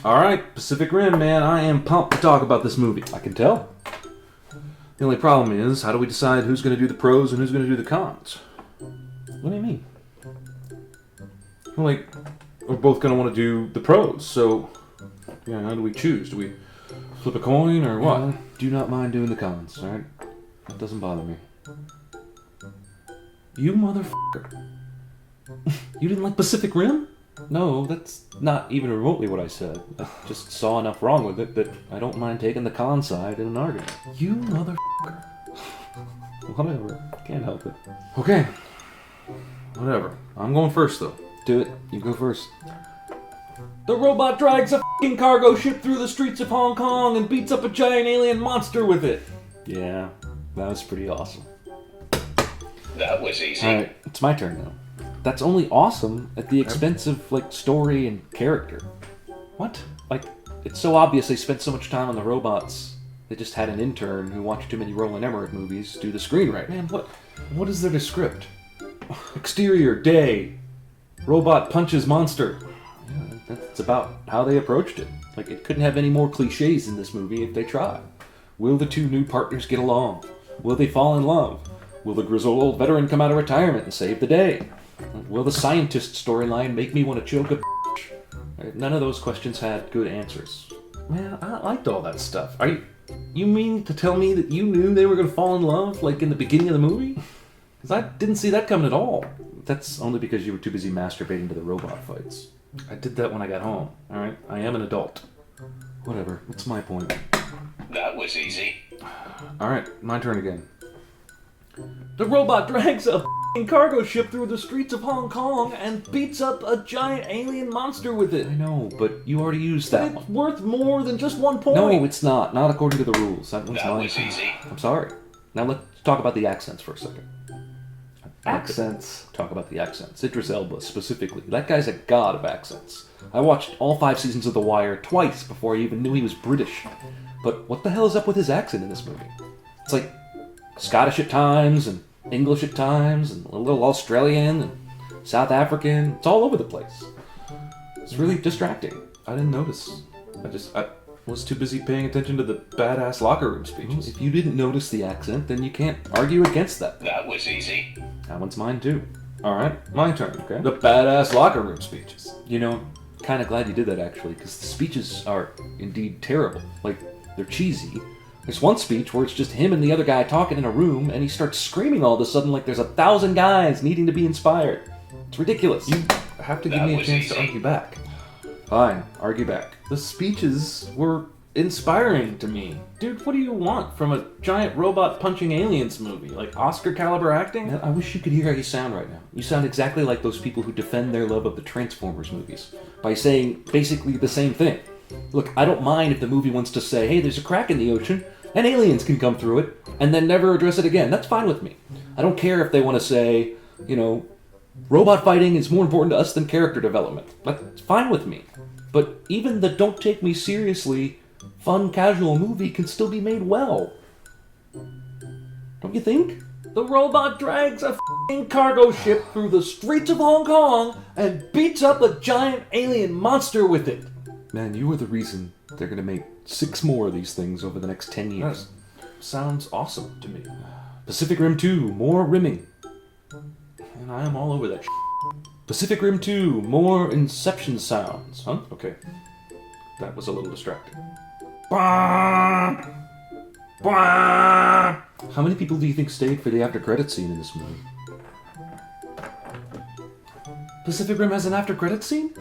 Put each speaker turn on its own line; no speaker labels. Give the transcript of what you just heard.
Alright, Pacific Rim, man, I am pumped to talk about this movie.
I can tell.
The only problem is, how do we decide who's going to do the pros and who's going to do the cons?
What do you mean?
Well, like, we're both going to want to do the pros, so yeah, how do we choose? Do we flip a coin or what?
Do not mind doing the cons, alright? That doesn't bother me.
You motherfucker. You didn't like Pacific Rim?
No, that's not even remotely what I said. I just saw enough wrong with it that I don't mind taking the con side in an argument.
You motherfucker.
Whatever. Can't help it.
Okay. Whatever. I'm going first, though.
Do it. You go first.
The robot drags a f***ing cargo ship through the streets of Hong Kong and beats up a giant alien monster with it.
Yeah, that was pretty awesome.
That was easy.
Alright, it's my turn now. That's only awesome at the expense of, like, story and character.
What?
Like, it's so obvious they spent so much time on the robots. They just had an intern who watched too many Roland Emmerich movies do the screenwriting.
Man, what is there to script? Exterior, day. Robot punches monster.
Yeah, that's about how they approached it. Like, it couldn't have any more cliches in this movie if they tried. Will the two new partners get along? Will they fall in love? Will the grizzled old veteran come out of retirement and save the day? Will the scientist storyline make me want to choke a bitch? None of those questions had good answers.
Man, I liked all that stuff. You mean to tell me that you knew they were going to fall in love, like in the beginning of the movie? Because I didn't see that coming at all.
That's only because you were too busy masturbating to the robot fights.
I did that when I got home, alright? I am an adult.
Whatever, what's my point?
That was easy.
Alright, my turn again.
The robot drags a f***ing cargo ship through the streets of Hong Kong and beats up a giant alien monster with it.
I know, but you already used that
It's
one.
worth more than just 1 point.
No, it's not. Not according to the rules. That one's
That
mine.
was easy.
I'm sorry. Now let's talk about the accents for a second.
Accents.
Talk about the accents. Idris Elba, specifically. That guy's a god of accents. I watched all 5 seasons of The Wire twice before I even knew he was British. But what the hell is up with his accent in this movie? It's like Scottish at times, and English at times, and a little Australian, and South African. It's all over the place. It's really distracting.
I didn't notice. I was too busy paying attention to the badass locker room speeches.
If you didn't notice the accent, then you can't argue against that.
That was easy.
That one's mine too.
Alright, my turn.
Okay.
The badass locker room speeches.
You know, kind of glad you did that actually, because the speeches are indeed terrible. Like, they're cheesy. There's one speech where it's just him and the other guy talking in a room, and he starts screaming all of a sudden like there's 1,000 guys needing to be inspired. It's ridiculous.
You have to give
That
me a
was
chance to
easy.
argue back.
Fine, argue back.
The speeches were inspiring to me. Dude, what do you want from a giant robot punching aliens movie? Like Oscar caliber acting?
Man, I wish you could hear how you sound right now. You sound exactly like those people who defend their love of the Transformers movies by saying basically the same thing. Look, I don't mind if the movie wants to say, hey, there's a crack in the ocean, and aliens can come through it, and then never address it again. That's fine with me. I don't care if they want to say, you know, robot fighting is more important to us than character development. That's fine with me. But even the don't take me seriously, fun, casual movie can still be made well. Don't you think?
The robot drags a f***ing cargo ship through the streets of Hong Kong and beats up a giant alien monster with it.
Man, you are the reason they're gonna make 6 more of these things over the next 10 years.
Sounds awesome to me.
Pacific Rim 2, more rimming.
And I am all over that
Pacific Rim 2, more Inception sounds. Huh?
Okay. That was a little distracting.
How many people do you think stayed for the after credit scene in this movie?
Pacific Rim has an after credits scene?